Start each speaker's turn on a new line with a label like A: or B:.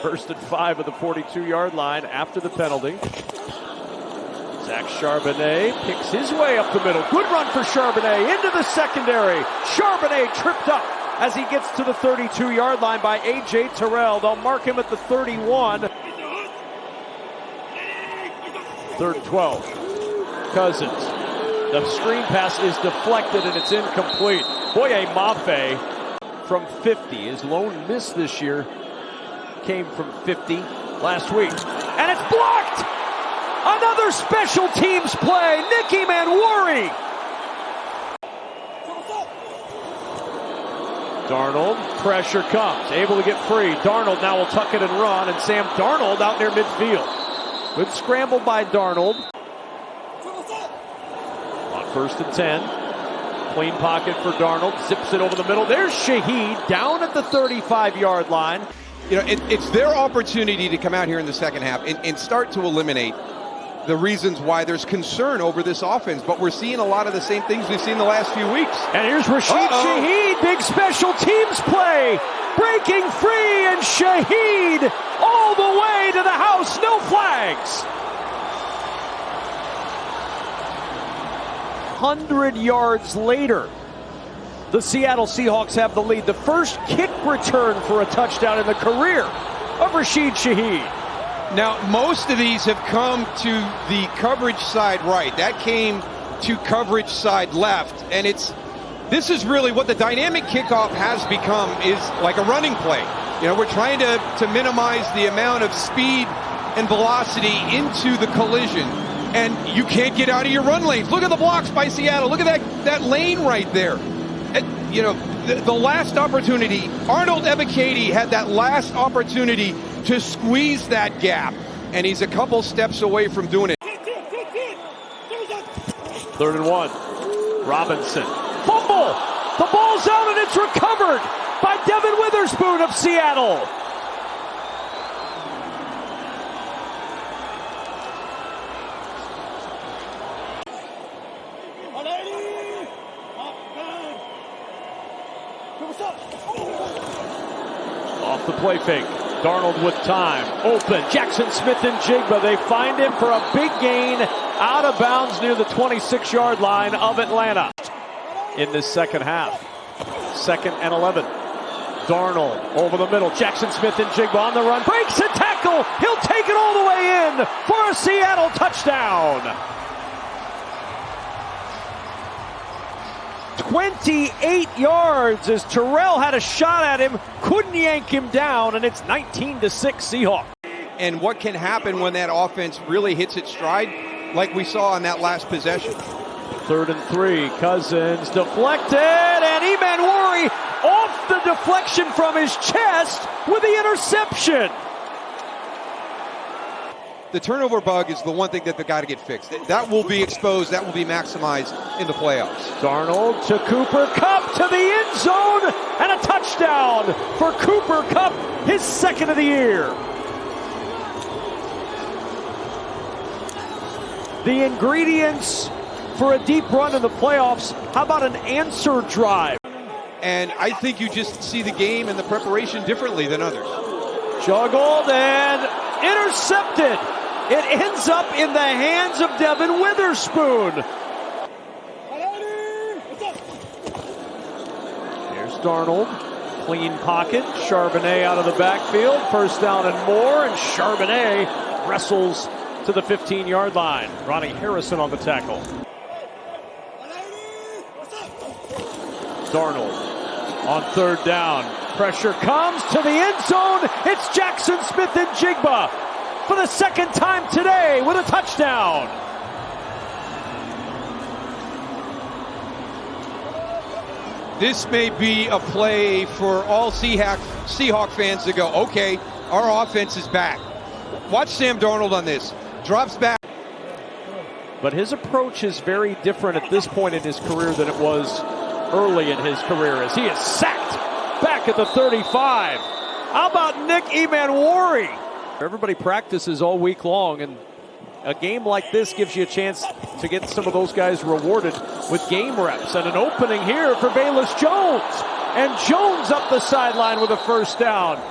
A: First and 5 at the 42-yard line after the penalty. Zach Charbonnet picks his way up the middle. Good run for Charbonnet into the secondary. Charbonnet tripped up as he gets to the 32-yard line by A.J. Terrell. They'll mark him at the 31. Third and 12. Cousins. The screen pass is deflected and it's incomplete. Boye Mafe from 50. His lone miss this year came from 50 last week. And it's blocked! Another special teams play. Nicky Manwari. Darnold, pressure comes. Able to get free. Darnold now will tuck it and run. And Sam Darnold out near midfield. Good scramble by Darnold. On first and 10. Clean pocket for Darnold. Zips it over the middle. There's Shaheed down at the 35-yard line.
B: You know, it's their opportunity to come out here in the second half and start to eliminate the reasons why there's concern over this offense. But we're seeing a lot of the same things we've seen the last few weeks.
A: And here's Rashid Shaheed. Big special teams play. Breaking free, and Shaheed all the way to the house. No flags. 100 yards later, the Seattle Seahawks have the lead. The first kick return for a touchdown in the career of Rashid Shaheed.
B: Now, most of these have come to the coverage side right. That came to coverage side left. And this is really what the dynamic kickoff has become, is like a running play. You know, we're trying to minimize the amount of speed and velocity into the collision. And you can't get out of your run lanes. Look at the blocks by Seattle. Look at that lane right there. And, you know, the last opportunity, Arnold Ebiketie had that last opportunity to squeeze that gap, and he's a couple steps away from doing it.
A: Third and 1. Robinson. Fumble! The ball's out and it's recovered by Devin Witherspoon of Seattle. Off the play fake. Darnold with time. Open. Jackson Smith-Njigba. They find him for a big gain out of bounds near the 26-yard line of Atlanta in this second half. 2nd and 11. Darnold over the middle. Jackson Smith-Njigba on the run. Breaks a tackle. He'll take it all the way in for a Seattle touchdown. 28 yards as Terrell had a shot at him, couldn't yank him down, and it's 19-6 Seahawks.
B: And what can happen when that offense really hits its stride, like we saw on that last possession.
A: 3rd and 3, Cousins deflected, and Manwari off the deflection from his chest with the interception.
B: The turnover bug is the one thing that they've got to get fixed. That will be exposed. That will be maximized in the playoffs.
A: Darnold to Cooper Kupp to the end zone, and a touchdown for Cooper Kupp, his 2nd of the year. The ingredients for a deep run in the playoffs. How about an answer drive?
B: And I think you just see the game and the preparation differently than others.
A: Juggled and intercepted. It ends up in the hands of Devin Witherspoon. Here's Darnold. Clean pocket. Charbonnet out of the backfield. First down and more. And Charbonnet wrestles to the 15-yard line. Ronnie Harrison on the tackle. Darnold on 3rd down. Pressure comes to the end zone. It's Jackson Smith-Njigba for the 2nd time today with a touchdown.
B: This may be a play for all Seahawk fans to go, okay, our offense is back. Watch Sam Darnold on this. Drops back.
A: But his approach is very different at this point in his career than it was early in his career, as he is sacked back at the 35. How about Nicky Manwari? Everybody practices all week long, and a game like this gives you a chance to get some of those guys rewarded with game reps. And an opening here for Velus Jones. And Jones up the sideline with a first down.